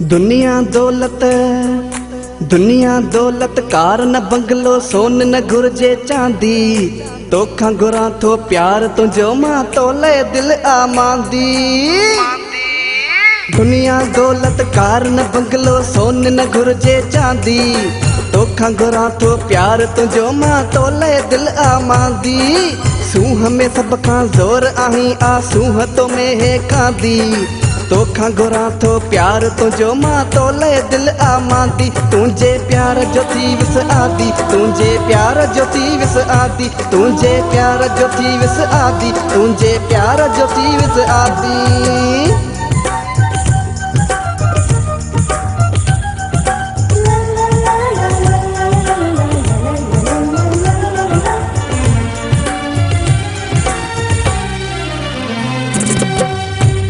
दुनिया दौलत कार न बंगलो सोन न घुर्जे चांदी तोखा गुरा थो प्यार तुझो मां तोले दिल आमांदी। दुनिया दौलत कार न बंगलो सोन न घुर्जे चांदी तोखा गुरा थो प्यार तुझो मां तोले दिल आमांदी। सूह में सब खां ज़ोर आहीं आसूह तो में है कांदी तोखा गुरा थो प्यार तुझो मां तोले दिल आमांदी। तुझे प्यार जो थी विस आदि तुझे प्यार जो थी विस आदि तुझे प्यार जो थी विस आदि तुझे प्यार जो थी विस आदि।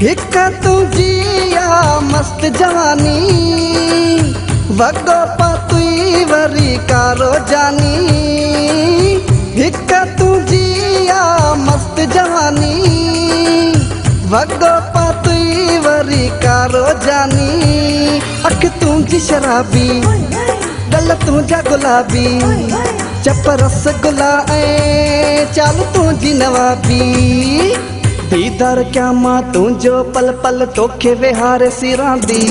हिक तुझिया मस्त जवानी वगो पतुई वरी कारो जानी। हिक तुझिया मस्त जवानी वगो पतुई वरी कारो जानी। अख तुझी शराबी गल तुझा गुलाबी चप रसगुल्ला चाल तुझी नवाबी। दीदार क्या मां तुझो पल पल तोखे विहार सिरांदी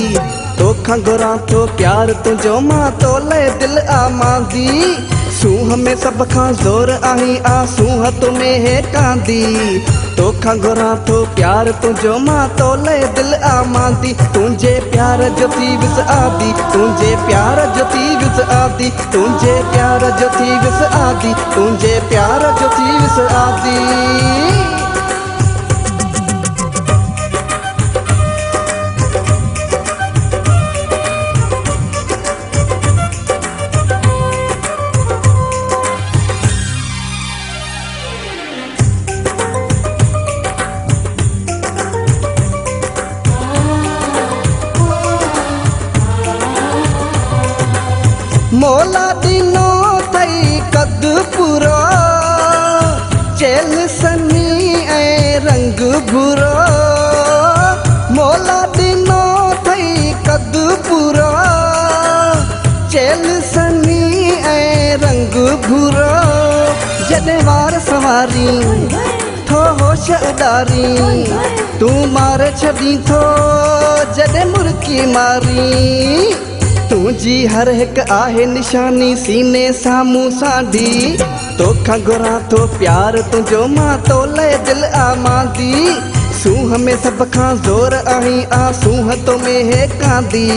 तोखा गुरा थो प्यार तुझो मां तोले दिल आमांदी। सूह में सब खां ज़ोर आहीं आसूह तो में है कांदी तोखा गुरा थो प्यार तुझो मां तोले दिल आमांदी। तुझे प्यार जो थी विस आदि तुझे प्यार जो थी विस आदि तुझे प्यार जो थी विस आदि तुझे प्यार जो थी विस आदि। मोला दिनो थई कद पूरो चेल सनी रंग भूरो। मोला दिनो थई कद पूरो चेल सनी रंग भूरो। जॾहिं वार सवारी थो होश उॾारी तू मारे छॾी थो जॾहिं मुर्की मारी। तुझी हर हिक आहे निशानी सीने साम्हूं साढी तोखा गुरा थो प्यार तुझो मां तोले दिल आमांदी। सूह में सब खां ज़ोर आहीं आसूह तो में है कांदी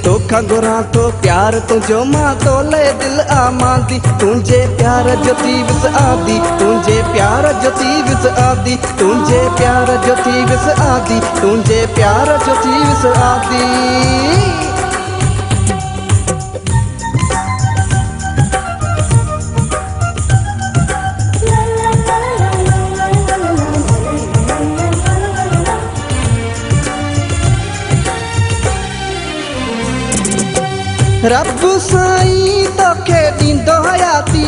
तोखा गुरा थो प्यार तुझो मां तोले दिल आमांदी। तुझे प्यार जो थी विस आदि तुझे प्यार जो थी विस आदि तुझे प्यार जो थी विस आदि तुझे प्यार जो थी विस आदि। रब साईं तोखे ॾींदो हयाती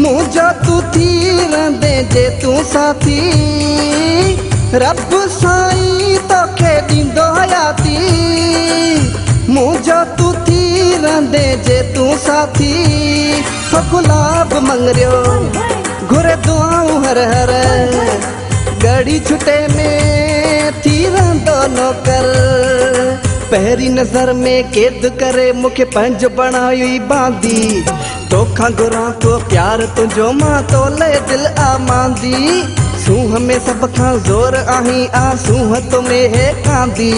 मुंहिंजो तू थी रहंदे जे तू साथी। रब साईं तोखे ॾींदो हयाती मुंहिंजो तू थी रहंदे जे तू साथी। हो गुलाब मंगरियो घुरे दुआऊं हर हर गड़ी छुटे में थी रहंदो नौकर। पहरी नजर में कैद करे मुखे पंज बनाई बांदी तोखा गुरा थो प्यार तुझो मां तोले दिल आमांदी। सूह में सब खां ज़ोर आहीं आसूह तो में है कांदी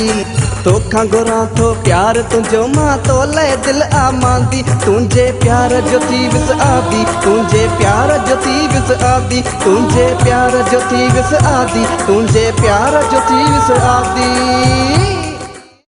तोखा गुरा थो प्यार तुझो मां तोले दिल आमांदी। तुझे प्यार जो थी विस आदि तुझे प्यार जो थी विस आदि तुझे प्यार जो थी विस आदि तुझे प्यार जो थी विस आदि।